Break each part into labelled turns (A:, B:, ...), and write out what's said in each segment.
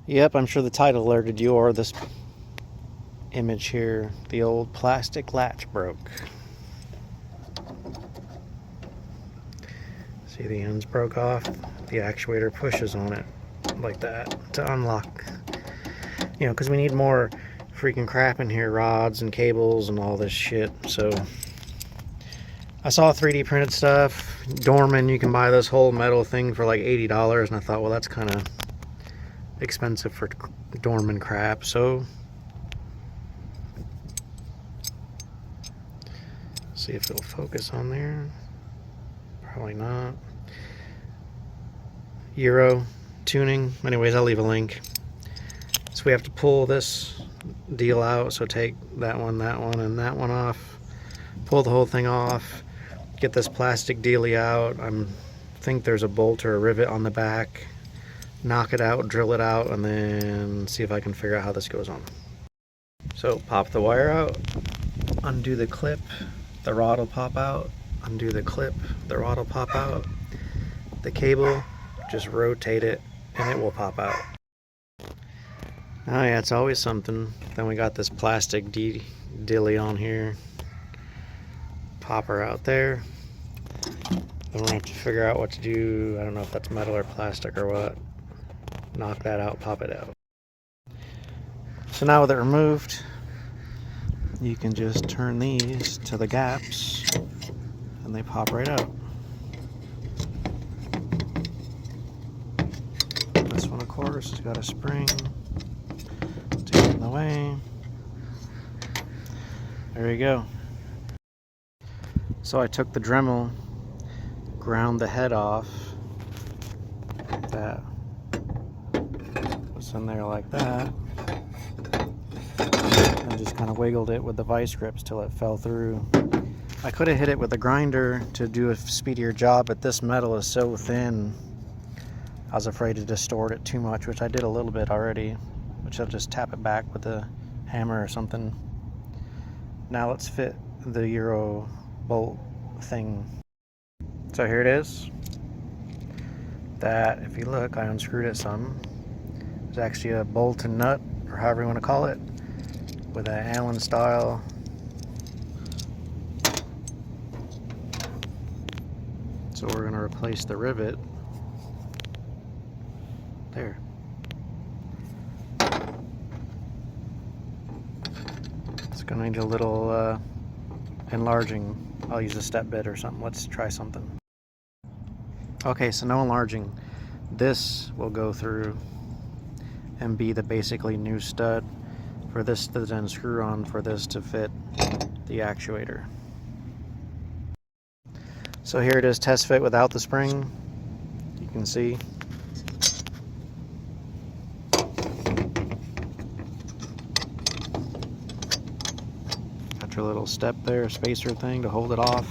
A: Yep, I'm sure the title alerted you, or this image here. The old plastic latch broke. See, the ends broke off. The actuator pushes on it like that to unlock. You know, because we need more freaking crap in here, rods and cables and all this shit. So I saw 3D printed stuff. Dorman, you can buy this whole metal thing for like $80, and I thought, well, that's kind of expensive for Dorman crap. So see if it'll focus on there. Probably not. Euro tuning. Anyways, I'll leave a link. So we have to pull this deal out. So take that one, and that one off. Pull the whole thing off. Get this plastic dealie out. I think there's a bolt or a rivet on the back. Knock it out, drill it out, and then see if I can figure out how this goes on. So pop the wire out, undo the clip, the rod will pop out, undo the clip, the rod will pop out. The cable, just rotate it and it will pop out. Oh yeah, it's always something. Then we got this plastic dilly on here. Pop her out there. Then we're gonna have to figure out what to do. I don't know if that's metal or plastic or what. Knock that out, pop it out. So now with it removed, you can just turn these to the gaps and they pop right out. This one, of course, has got a spring to get in the way. There you go. So I took the Dremel, ground the head off. That was in there like that. And just kind of wiggled it with the vice grips till it fell through. I could have hit it with a grinder to do a speedier job, but this metal is so thin, I was afraid to distort it too much, which I did a little bit already, which I'll just tap it back with a hammer or something. Now let's fit the Euro bolt thing. So here it is. That, if you look, I unscrewed it some. It's actually a bolt and nut, or however you want to call it, with an Allen style. So we're going to replace the rivet. There. It's going to need a little enlarging. I'll use a step bit or something. Let's try something. Okay, so no enlarging. This will go through and be the basically new stud for this to then screw on for this to fit the actuator. So here it is, test fit without the spring. You can see. Got your little step there, spacer thing to hold it off.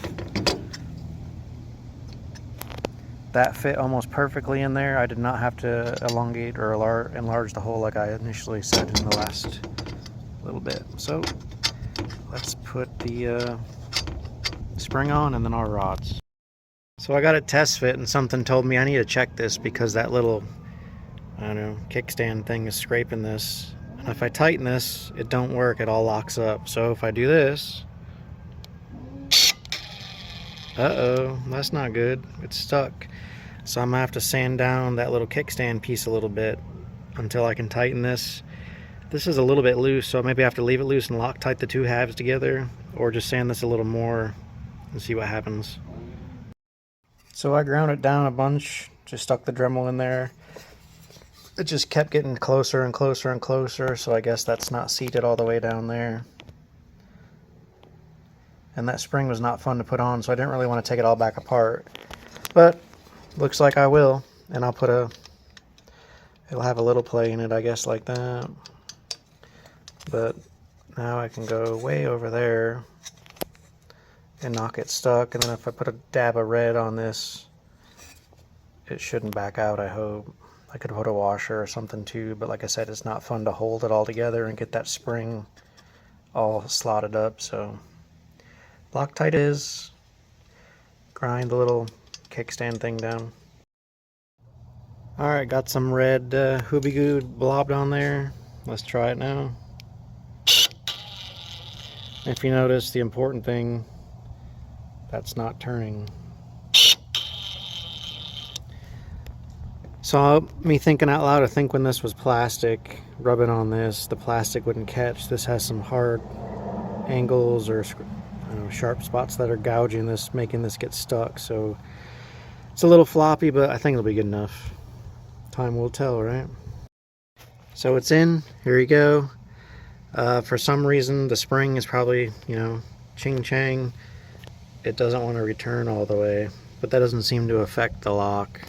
A: That fit almost perfectly in there. I did not have to elongate or enlarge the hole like I initially said in the last little bit. So let's put the spring on and then our rods. So I got a test fit and something told me I need to check this because that little, I don't know, kickstand thing is scraping this. And if I tighten this, it don't work, it all locks up. So if I do this, uh-oh, that's not good. It's stuck. So I'm gonna have to sand down that little kickstand piece a little bit until I can tighten this. This is a little bit loose, so maybe I have to leave it loose and Loctite the two halves together, or just sand this a little more and see what happens. So I ground it down a bunch, just stuck the Dremel in there. It just kept getting closer and closer and closer, so I guess that's not seated all the way down there. And that spring was not fun to put on, so I didn't really want to take it all back apart. But looks like I will, and I'll put it'll have a little play in it, I guess, like that. But now I can go way over there and knock it stuck, and then if I put a dab of red on this, it shouldn't back out, I hope. I could put a washer or something too, but like I said, it's not fun to hold it all together and get that spring all slotted up, so Loctite is. Grind the little kickstand thing down. Alright, got some red hoobie goo blobbed on there. Let's try it now. If you notice, the important thing, that's not turning. So me thinking out loud, I think when this was plastic, rubbing on this, the plastic wouldn't catch. This has some hard angles or sharp spots that are gouging this, making this get stuck. So it's a little floppy, but I think it'll be good enough. Time will tell, right? So it's in. Here you go. For some reason, the spring is probably, ching-chang. It doesn't want to return all the way, but that doesn't seem to affect the lock.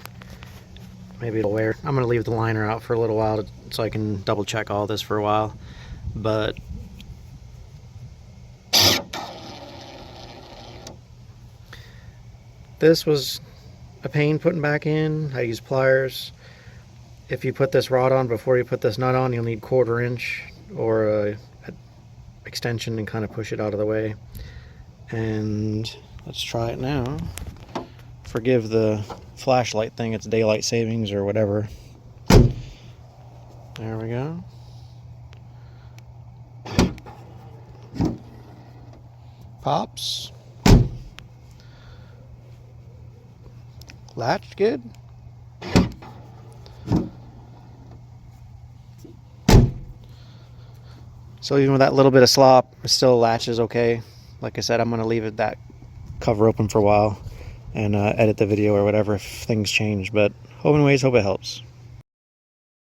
A: Maybe it'll wear. I'm going to leave the liner out for a little while so I can double check all this for a while. But this was a pain putting back in. I used pliers. If you put this rod on before you put this nut on, you'll need 1/4 inch or a extension and kind of push it out of the way. And let's try it now. Forgive the flashlight thing, it's daylight savings or whatever. There we go. Pops. Latch good. So even with that little bit of slop, it still latches okay. Like I said, I'm going to leave that cover open for a while and edit the video or whatever if things change. But hope it helps.